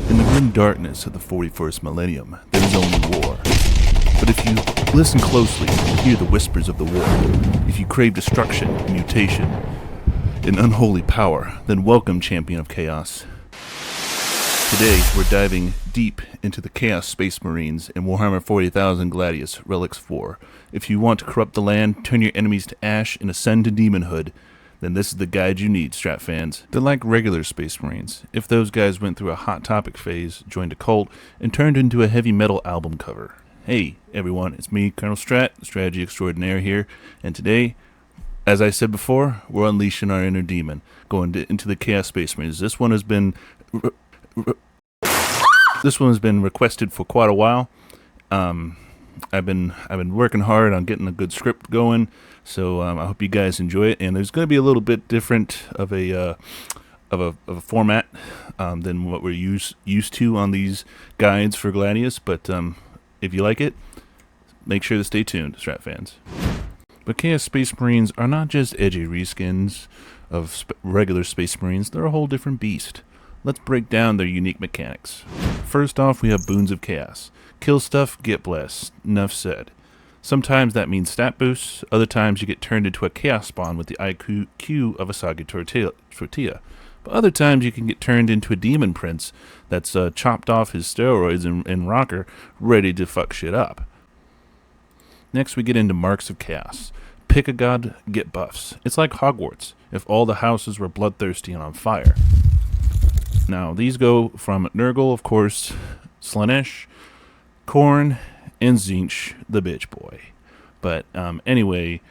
In the grim darkness of the 41st millennium, there is only war. But if you listen closely and hear the whispers of the war, if you crave destruction, mutation, and unholy power, then welcome, Champion of Chaos. Today, we're diving deep into the Chaos Space Marines in Warhammer 40,000 Gladius, Relics 4. If you want to corrupt the land, turn your enemies to ash, and ascend to demonhood, then this is the guide you need, Strat fans. They're like regular Space Marines. If those guys went through a Hot Topic phase, joined a cult, and turned into a heavy metal album cover. Hey, everyone, it's me, Colonelstrat, Strategy Extraordinaire here, and today, as I said before, we're unleashing our inner demon, going into the Chaos Space Marines. This one has been requested for quite a while. I've been working hard on getting a good script going, so I hope you guys enjoy it. And there's going to be a little bit different of a format than what we're used to on these guides for Gladius. But if you like it, make sure to stay tuned, Strat fans. But Chaos Space Marines are not just edgy reskins of regular Space Marines. They're a whole different beast. Let's break down their unique mechanics. First off, we have Boons of Chaos. Kill stuff, get blessed. Enough said. Sometimes that means stat boosts. Other times you get turned into a Chaos Spawn with the IQ of a Soggy Tortilla. But other times you can get turned into a Demon Prince that's chopped off his steroids and rocker, ready to fuck shit up. Next we get into Marks of Chaos. Pick a god, get buffs. It's like Hogwarts, if all the houses were bloodthirsty and on fire. Now, these go from Nurgle, of course, Slanesh, Khorne, and Tzeentch, the bitch boy. But anyway,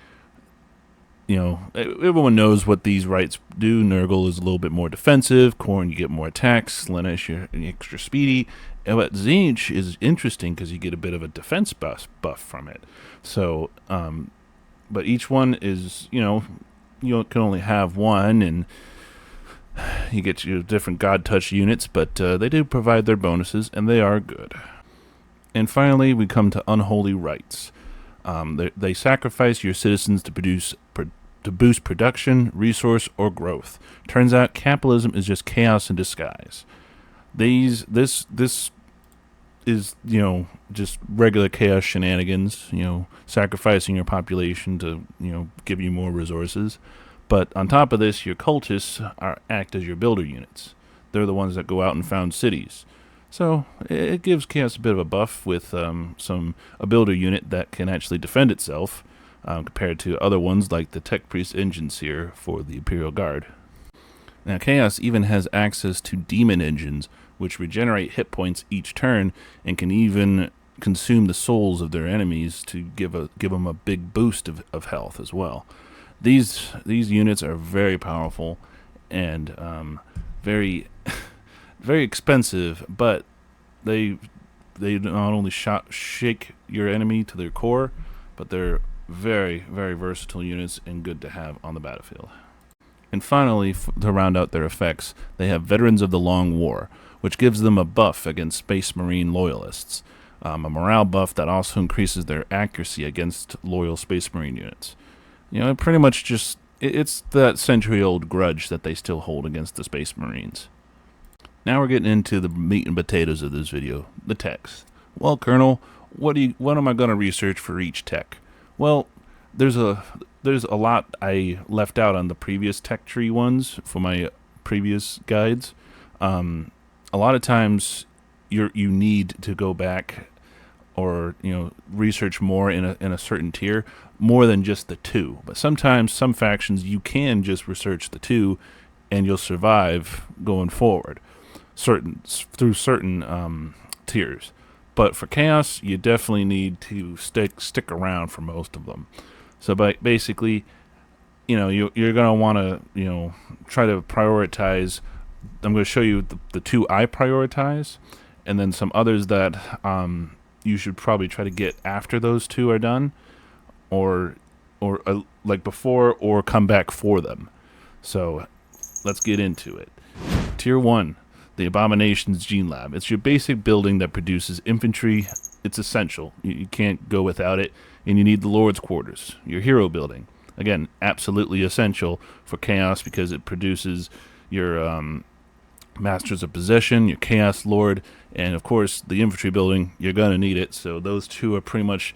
you know, everyone knows what these rights do. Nurgle is a little bit more defensive. Khorne, you get more attacks. Slanesh, you're extra speedy. But Tzeentch is interesting because you get a bit of a defense buff from it. So, but each one is, you can only have one, and you get your different God Touch units, but they do provide their bonuses, and they are good. And finally, we come to Unholy Rites. They sacrifice your citizens to boost production, resource, or growth. Turns out capitalism is just chaos in disguise. This is, just regular chaos shenanigans, sacrificing your population to, give you more resources. But on top of this, your cultists act as your builder units. They're the ones that go out and found cities. So it gives Chaos a bit of a buff with a builder unit that can actually defend itself compared to other ones like the Tech Priest Engine Seer for the Imperial Guard. Now Chaos even has access to demon engines, which regenerate hit points each turn and can even consume the souls of their enemies to give them a big boost of health as well. These units are very powerful and very very expensive, but they not only shake your enemy to their core, but they're very, very versatile units and good to have on the battlefield. And finally, to round out their effects, they have Veterans of the Long War, which gives them a buff against Space Marine loyalists. A morale buff that also increases their accuracy against loyal Space Marine units. Pretty much just, it's that century-old grudge that they still hold against the Space Marines. Now we're getting into the meat and potatoes of this video, the techs. Well, Colonel, what am I going to research for each tech? Well, there's a lot I left out on the previous tech tree ones for my previous guides. A lot of times you need to go back or research more in a certain tier, more than just the two. But sometimes some factions you can just research the two and you'll survive going forward through certain tiers. But for Chaos, you definitely need to stick around for most of them. So basically, you're going to want to try to prioritize. I'm going to show you the two I prioritize, and then some others that you should probably try to get after those two are done, or like before, or come back for them. So let's get into it. Tier 1, the Abominations Gene Lab. It's your basic building that produces infantry. It's essential. You can't go without it. And you need the Lord's Quarters, your hero building. Again, absolutely essential for Chaos because it produces your Masters of Possession, your Chaos Lord, and of course the infantry building. You're gonna need it. So those two are pretty much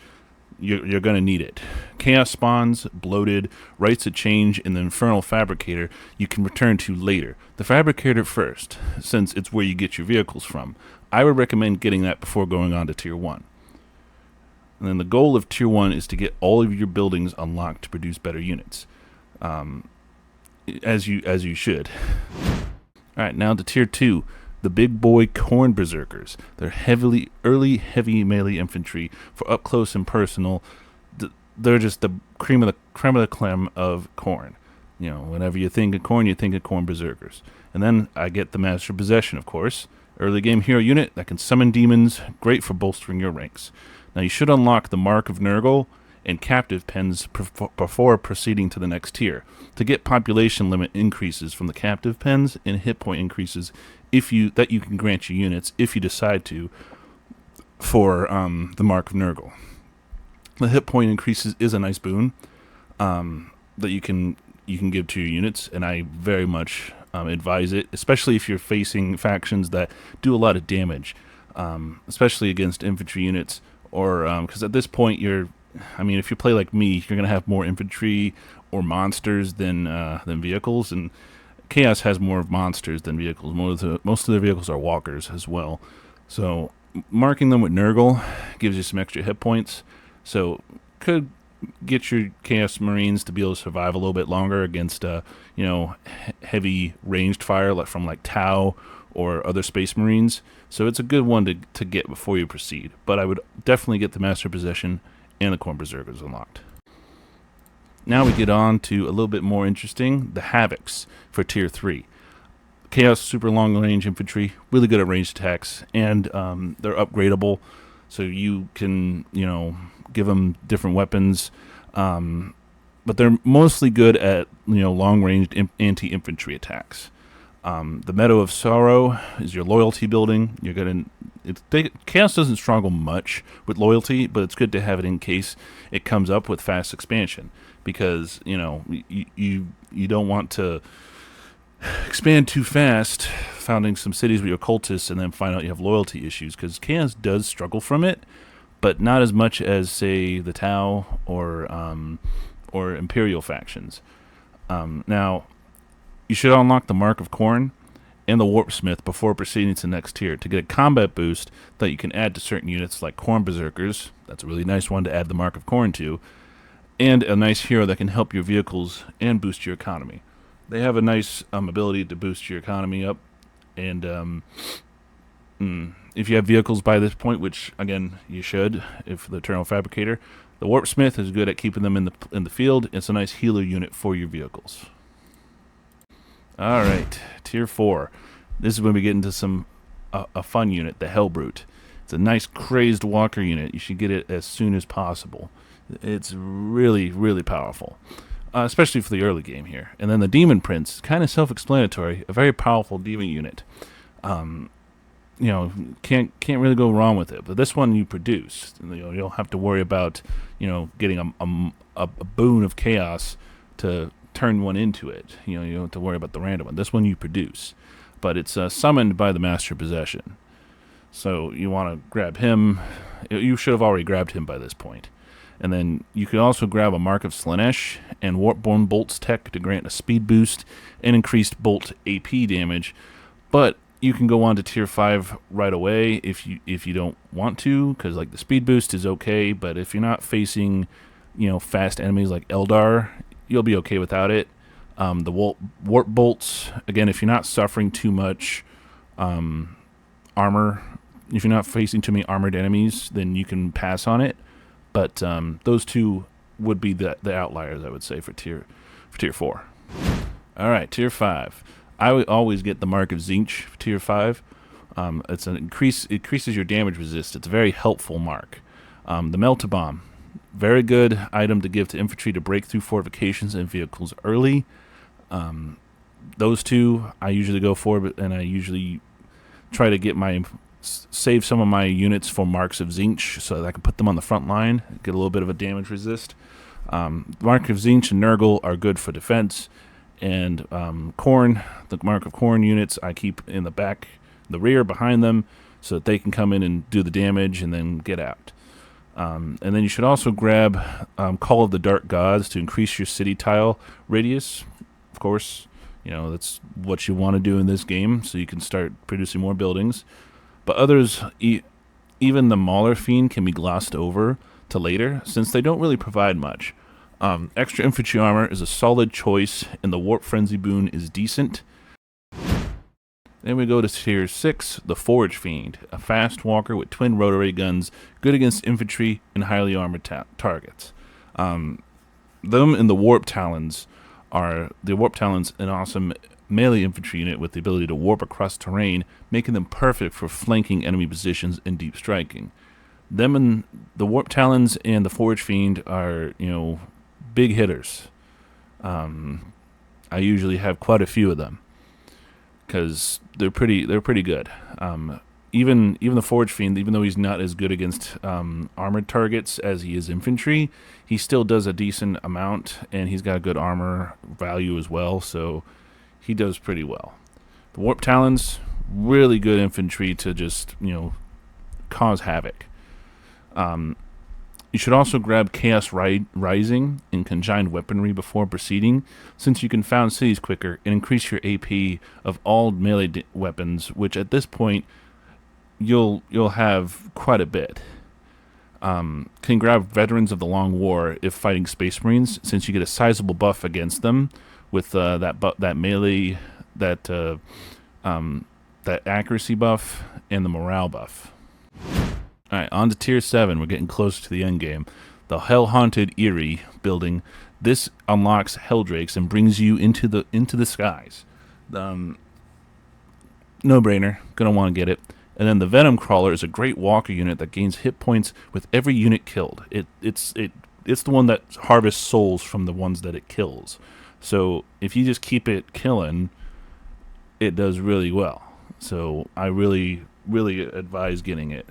you're gonna need it. Chaos Spawns, Bloated, Rites of Change, and the Infernal Fabricator you can return to later. The Fabricator first, since it's where you get your vehicles from. I would recommend getting that before going on to Tier 1. And then the goal of Tier 1 is to get all of your buildings unlocked to produce better units. As you should. Alright, now to Tier 2. The big boy Khorne Berserkers. They're early heavy melee infantry for up close and personal. They're just the creme of the creme of Khorne. You know, whenever you think of Khorne, you think of Khorne Berserkers. And then I get the Master of Possession, of course. Early game hero unit that can summon demons, great for bolstering your ranks. Now you should unlock the Mark of Nurgle and captive pens before proceeding to the next tier to get population limit increases from the captive pens and hit point increases that you can grant your units if you decide to for the Mark of Nurgle. The hit point increases is a nice boon that you can give to your units, and I very much advise it, especially if you're facing factions that do a lot of damage, especially against infantry units, or because at this point if you play like me, you're going to have more infantry or monsters than vehicles, and Chaos has more monsters than vehicles. Most of their vehicles are walkers as well. So marking them with Nurgle gives you some extra hit points. So could get your Chaos Marines to be able to survive a little bit longer against heavy ranged fire from Tau or other Space Marines. So it's a good one to get before you proceed. But I would definitely get the Master Possession and the Khorne Berserkers unlocked. Now we get on to a little bit more interesting, the Havocs for Tier 3. Chaos super long range infantry, really good at ranged attacks, and they're upgradable, so you can give them different weapons, but they're mostly good at long ranged anti-infantry attacks. The Meadow of Sorrow is your loyalty building. Chaos doesn't struggle much with loyalty, but it's good to have it in case it comes up with fast expansion, because you don't want to expand too fast, founding some cities with your cultists, and then find out you have loyalty issues, because Chaos does struggle from it, but not as much as, say, the Tau or Imperial factions. Now, you should unlock the Mark of Khorne and the Warpsmith before proceeding to the next tier to get a combat boost that you can add to certain units like Khorne Berserkers. That's a really nice one to add the Mark of Khorne to. And a nice hero that can help your vehicles and boost your economy. They have a nice ability to boost your economy up. And if you have vehicles by this point, which, again, you should, if the Eternal Fabricator, the Warpsmith is good at keeping them in the field. It's a nice healer unit for your vehicles. Alright, Tier 4. This is when we get into a fun unit, the Hellbrute. It's a nice crazed walker unit. You should get it as soon as possible. It's really, really powerful, especially for the early game here. And then the Demon Prince, kind of self-explanatory, a very powerful demon unit. Can't really go wrong with it. But this one you produce. You'll have to worry about getting a boon of chaos to turn one into it. You don't have to worry about the random one. This one you produce, but it's summoned by the Master of Possession. So you want to grab him. You should have already grabbed him by this point. And then you can also grab a Mark of Slaanesh and Warpborn Bolt's tech to grant a speed boost and increased bolt AP damage. But you can go on to Tier 5 right away if you don't want to, because the speed boost is okay. But if you're not facing fast enemies like Eldar, you'll be okay without it. The Warp Bolts, again, if you're not suffering too much armor, if you're not facing too many armored enemies, then you can pass on it. But those two would be the outliers, I would say, for Tier 4. All right, Tier 5. I would always get the Mark of Tzeentch for Tier 5. It increases your damage resist. It's a very helpful mark. The Melt-A-Bomb. Very good item to give to infantry to break through fortifications and vehicles early. Those two I usually go for, and I usually try to save some of my units for Marks of Tzeentch so that I can put them on the front line, get a little bit of a damage resist. Mark of Tzeentch and Nurgle are good for defense, And Corn, the Mark of Corn units, I keep in the back, the rear behind them, so that they can come in and do the damage and then get out. And then you should also grab Call of the Dark Gods to increase your city tile radius. Of course, you know, that's what you want to do in this game, so you can start producing more buildings. But others, even the Mauler Fiend, can be glossed over to later, since they don't really provide much. Extra infantry armor is a solid choice, and the Warp Frenzy boon is decent. Then we go to tier 6, the Forge Fiend, a fast walker with twin rotary guns, good against infantry and highly armored targets. Them and the Warp Talons are an awesome melee infantry unit with the ability to warp across terrain, making them perfect for flanking enemy positions and deep striking. Them and the Warp Talons and the Forge Fiend are, you know, big hitters. I usually have quite a few of them because they're pretty good. Even the Forge Fiend, even though he's not as good against armored targets as he is infantry, he still does a decent amount, and he's got a good armor value as well, so he does pretty well. The Warp Talons, really good infantry to just, you know, cause havoc. You should also grab Chaos Rising and Conjoined Weaponry before proceeding, since you can found cities quicker and increase your AP of all melee weapons, which at this point you'll have quite a bit. Can grab Veterans of the Long War if fighting Space Marines, since you get a sizable buff against them with that melee, that accuracy buff and the morale buff. Alright, on to tier 7. We're getting close to the end game. The Hell-Haunted Eyrie building. This unlocks Helldrakes and brings you into the skies. No-brainer. Gonna want to get it. And then the Venom Crawler is a great walker unit that gains hit points with every unit killed. It's the one that harvests souls from the ones that it kills. So if you just keep it killing, it does really well. So I really advise getting it.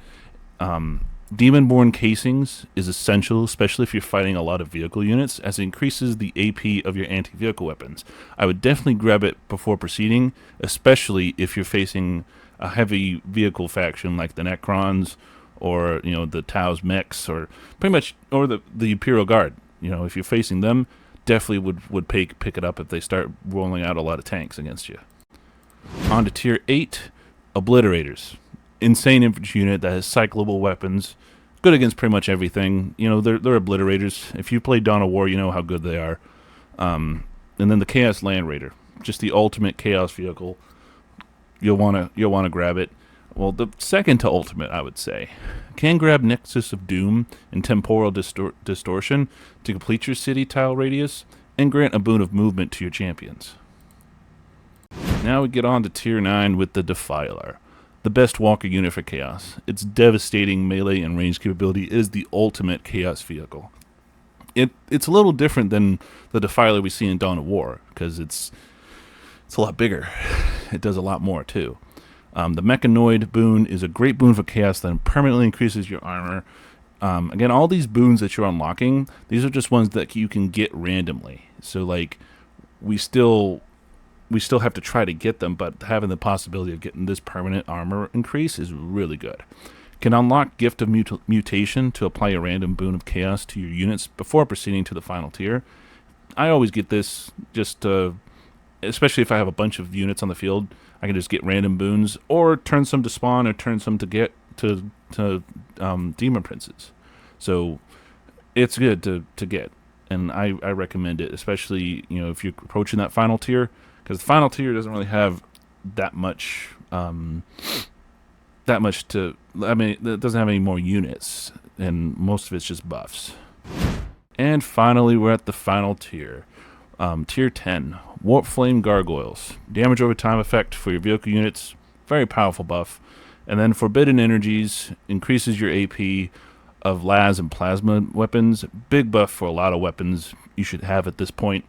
Demonborn Casings is essential, especially if you're fighting a lot of vehicle units, as it increases the AP of your anti-vehicle weapons. I would definitely grab it before proceeding, especially if you're facing a heavy vehicle faction like the Necrons, or, you know, the Tau's mechs, or pretty much, or the Imperial Guard. You know, if you're facing them, definitely would pick it up if they start rolling out a lot of tanks against you. On to tier 8, Obliterators. Insane infantry unit that has cyclable weapons, good against pretty much everything. You know, they're obliterators. If you play Dawn of War, you know how good they are. And then the Chaos Land Raider, just the ultimate chaos vehicle. You'll wanna grab it. Well, the second to ultimate, I would say. Can grab Nexus of Doom and Temporal Distortion to complete your city tile radius and grant a boon of movement to your champions. Now we get on to tier 9 with the Defiler. The best walker unit for Chaos. Its devastating melee and range capability is the ultimate Chaos vehicle. It's a little different than the Defiler we see in Dawn of War, because it's a lot bigger. It does a lot more, too. The Mechanoid boon is a great boon for Chaos that permanently increases your armor. Again, all these boons that you're unlocking, these are just ones that you can get randomly. So, like, we still have to try to get them, but having the possibility of getting this permanent armor increase is really good. Can unlock Gift of Mutation to apply a random boon of Chaos to your units before proceeding to the final tier. I always get this, just especially if I have a bunch of units on the field, I can just get random boons, or turn some to spawn, or turn some to get to Demon Princes. So it's good to get, and I recommend it, especially, you know, if you're approaching that final tier. Because the final tier doesn't really have that much it doesn't have any more units, and most of it's just buffs. And finally, we're at the final tier. Tier 10, Warp Flame Gargoyles. Damage over time effect for your vehicle units, very powerful buff. And then Forbidden Energies increases your AP of las and plasma weapons. Big buff for a lot of weapons you should have at this point.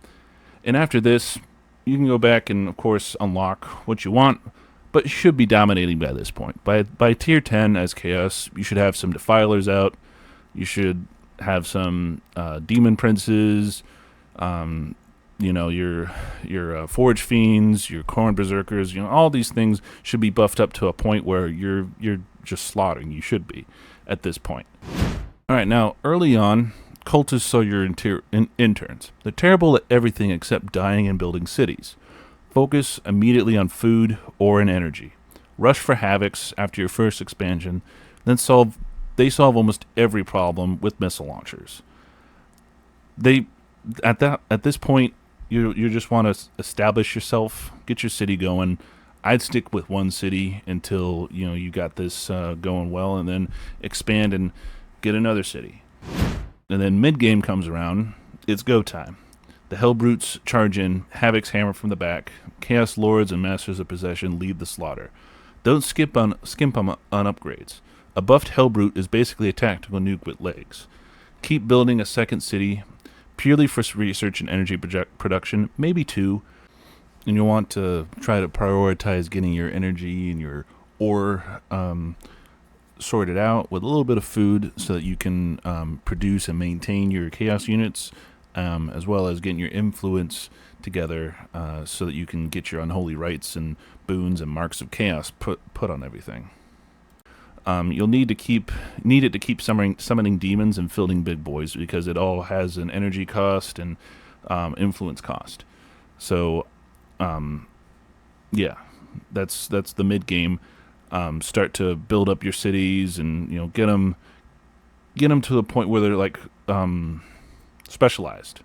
And after this, you can go back and, of course, unlock what you want, but you should be dominating by this point. By tier 10 as Chaos, you should have some Defilers out. You should have some Demon Princes. you know, your Forge Fiends, your Corn Berserkers, you know, all these things should be buffed up to a point where you're just slaughtering. You should be at this point. All right, now early on, cultists are your interns. They're terrible at everything except dying and building cities. Focus immediately on food or in energy. Rush for havocs after your first expansion, then they solve almost every problem with missile launchers. At this point, you just want to establish yourself, get your city going. I'd stick with one city until you got this going well, and then expand and get another city. And then mid game comes around, it's go time. The Hellbrutes charge in, Havoc's hammer from the back, Chaos Lords and Masters of Possession lead the slaughter. Don't skimp on upgrades. A buffed Hellbrute is basically a tactical nuke with legs. Keep building a second city, purely for research and energy production, maybe two. And you'll want to try to prioritize getting your energy and your ore sorted out with a little bit of food so that you can produce and maintain your chaos units, as well as getting your influence together so that you can get your unholy rites and boons and marks of chaos put on everything. You'll need it to keep summoning demons and fielding big boys, because it all has an energy cost and influence cost. So yeah, that's the mid game. Start to build up your cities and get them to the point where they're like specialized.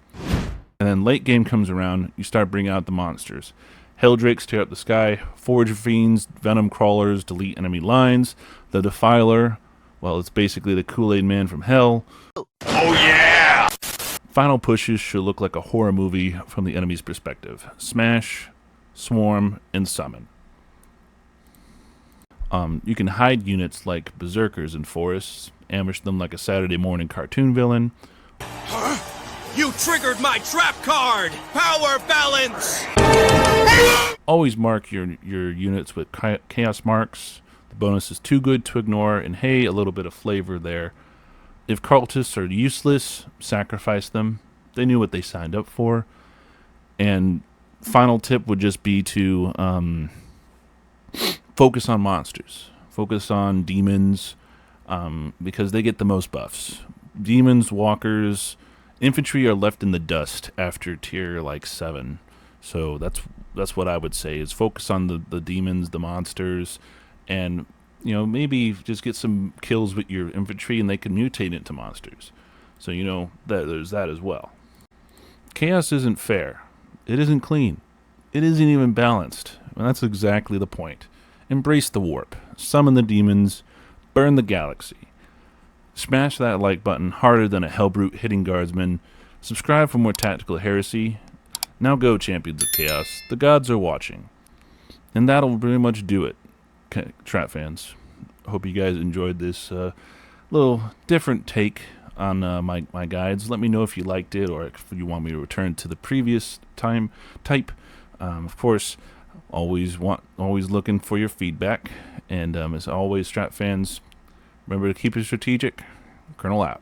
And then late game comes around, you start bringing out the monsters. Helldrakes tear up the sky, Forge Fiends, Venom Crawlers delete enemy lines, the Defiler, well, it's basically the Kool-Aid Man from hell. Oh yeah! Final pushes should look like a horror movie from the enemy's perspective. Smash, swarm, and summon. You can hide units like Berserkers in forests, ambush them like a Saturday morning cartoon villain. Huh? You triggered my trap card! Power balance! Always mark your units with chaos marks. The bonus is too good to ignore, and hey, a little bit of flavor there. If cultists are useless, sacrifice them. They knew what they signed up for. And final tip would just be to focus on monsters. Focus on demons, because they get the most buffs. Demons, walkers, infantry are left in the dust after tier like 7. So that's what I would say, is focus on the demons, the monsters, and maybe just get some kills with your infantry and they can mutate into monsters. So that there's that as well. Chaos isn't fair. It isn't clean. It isn't even balanced. And that's exactly the point. Embrace the warp. Summon the demons. Burn the galaxy. Smash that like button harder than a Hellbrute hitting guardsman. Subscribe for more tactical heresy. Now go, champions of chaos. The gods are watching. And that'll pretty much do it, Strat fans. Hope you guys enjoyed this little different take on my guides. Let me know if you liked it, or if you want me to return to the previous type. Of course, always looking for your feedback. And as always, Strat fans, remember to keep it strategic. Colonel out.